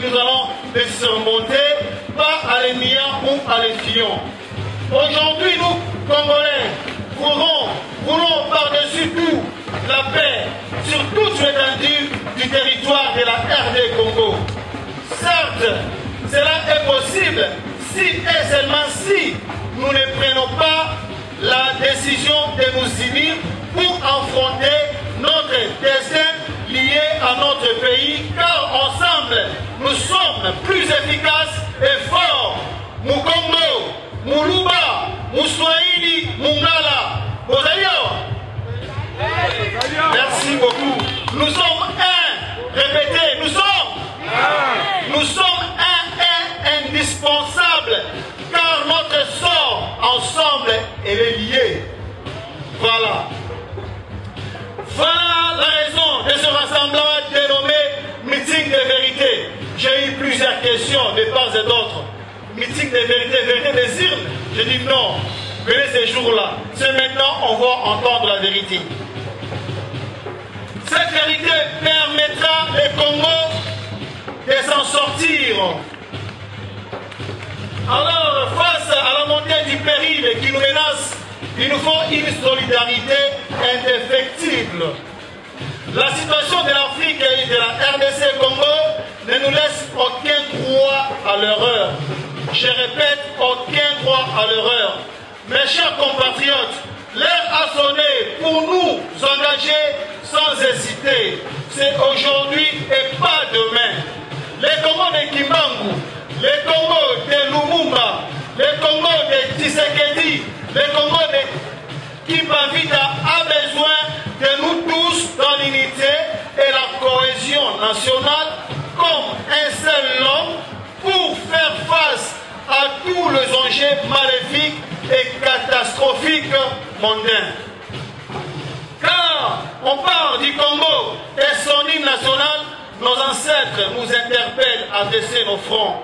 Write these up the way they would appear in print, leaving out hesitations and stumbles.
Nous allons les surmonter, pas à l'éniant ou à l'éfiant. Aujourd'hui, nous, Congolais, voulons par-dessus tout la paix sur toute l'étendue du territoire de la RD Congo. Certes, cela est possible si et seulement si nous ne prenons pas la décision de nous unir pour affronter notre destin lié à notre pays, car ensemble, nous sommes plus efficaces et forts. Mukongo, Muluba, Mouswahili, Mungala. Merci beaucoup. Nous sommes un. Répétez, nous sommes un. Nous sommes un indispensable, car notre sort ensemble est lié. Voilà. Voilà la raison de ce rassemblement dénommé meeting de vérité. J'ai eu plusieurs questions de part et d'autre. Meeting de vérité, vérité des urnes. J'ai dit non. Venez ces jours-là. C'est maintenant on va entendre la vérité. Cette vérité permettra au Congo de s'en sortir. Alors, face à la montée du péril qui nous menace, il nous faut une solidarité indéfectible. La situation de l'Afrique et de la RDC Congo ne nous laisse aucun droit à l'erreur. Je répète, aucun droit à l'erreur. Mes chers compatriotes, l'heure a sonné pour nous engager sans hésiter. C'est aujourd'hui et pas demain. Les Congos de Kimbangu, les Congos de Lumumba, les Congos de Tshisekedi, les Congos de Kimpavita a besoin de nous tous dans l'unité et la cohésion nationale comme un seul homme pour faire face à tous les enjeux maléfiques et catastrophiques mondains. Car on parle du Congo et son hymne national, nos ancêtres nous interpellent à baisser nos fronts.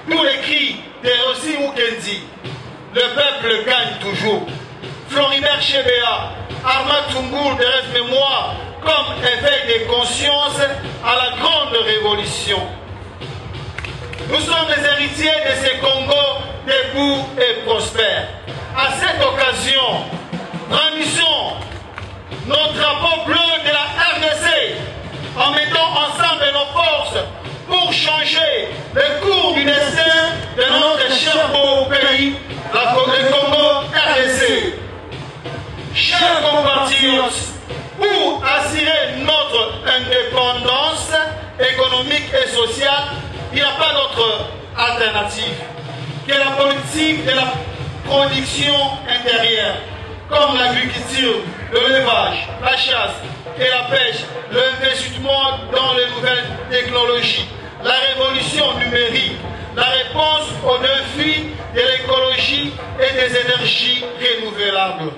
Tous les cris de Rossi Mukendi, le peuple gagne toujours. Floribert Chebea, Armand Tungour de rêve-mémoire comme éveil de conscience à la grande révolution. Nous sommes les héritiers de ces Congos debout et prospères. À cette occasion, brandissons nos drapeaux bleus de la RDC en mettant ensemble nos forces pour changer le cours du destin de notre cher beau pays, le Congo RDC. Chers compatriotes, pour assurer notre indépendance économique et sociale, il n'y a pas d'autre alternative que la politique de la production intérieure, comme l'agriculture, l'élevage, la chasse et la pêche, l'investissement dans les nouvelles technologies, la révolution numérique, la réponse aux défis de l'écologie et des énergies renouvelables.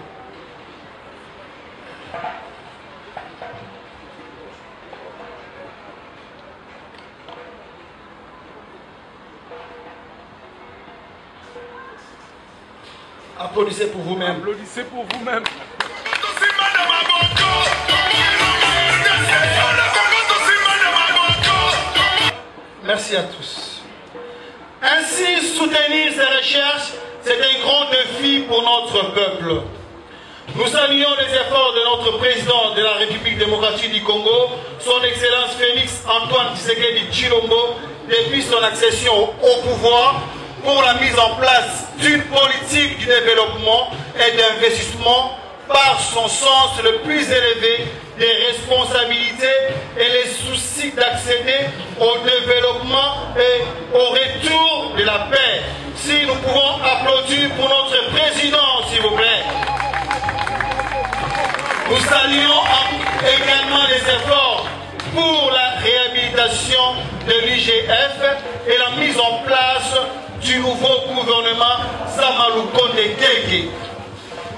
Applaudissez pour vous-même. Applaudissez pour vous-même. Merci à tous. Ainsi, soutenir ces recherches, c'est un grand défi pour notre peuple. Nous saluons les efforts de notre président de la République démocratique du Congo, son Excellence Félix Antoine Tshisekedi Tshilombo, depuis son accession au pouvoir, pour la mise en place d'une politique du développement et d'investissement par son sens le plus élevé des responsabilités et les soucis d'accéder au développement et au retour de la paix. Si nous pouvons applaudir pour notre président, s'il vous plaît. Nous saluons également les efforts pour la réhabilitation de l'IGF et la mise en place du nouveau gouvernement Samalou Konde Keke.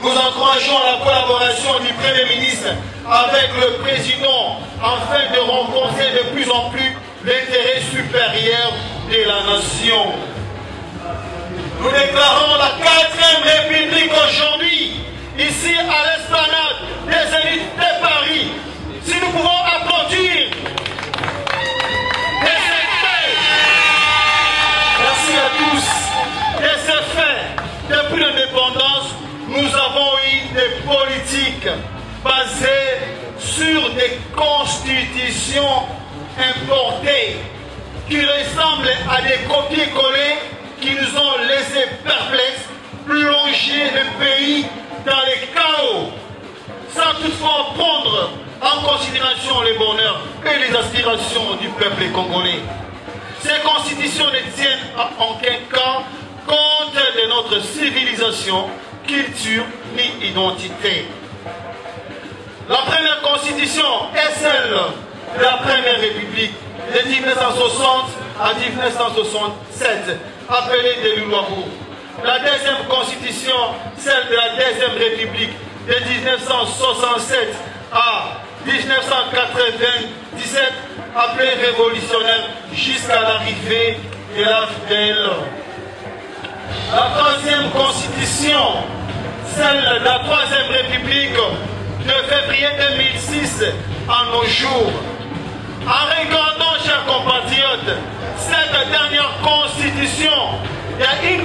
Nous encourageons la collaboration du Premier ministre avec le Président afin de renforcer de plus en plus l'intérêt supérieur de la nation. Nous déclarons la 4e République aujourd'hui, ici à l'esplanade des élites de Paris. Si nous pouvons applaudir, et c'est fait. qui ressemblent à des copier-coller qui nous ont laissés perplexes, plonger le pays dans les chaos, sans toutefois prendre en considération les bonheurs et les aspirations du peuple congolais. Ces constitutions ne tiennent en aucun cas compte de notre civilisation, culture ni identité. La première constitution est celle de la Première République de 1960 à 1967, appelée de l'Uruabu. La deuxième constitution, celle de la Deuxième République de 1967 à 1997, appelée révolutionnaire jusqu'à l'arrivée de l'AFDL. La troisième constitution, celle de la Troisième République de février 2006 à nos jours. En regardant, chers compatriotes, cette dernière constitution, il y a une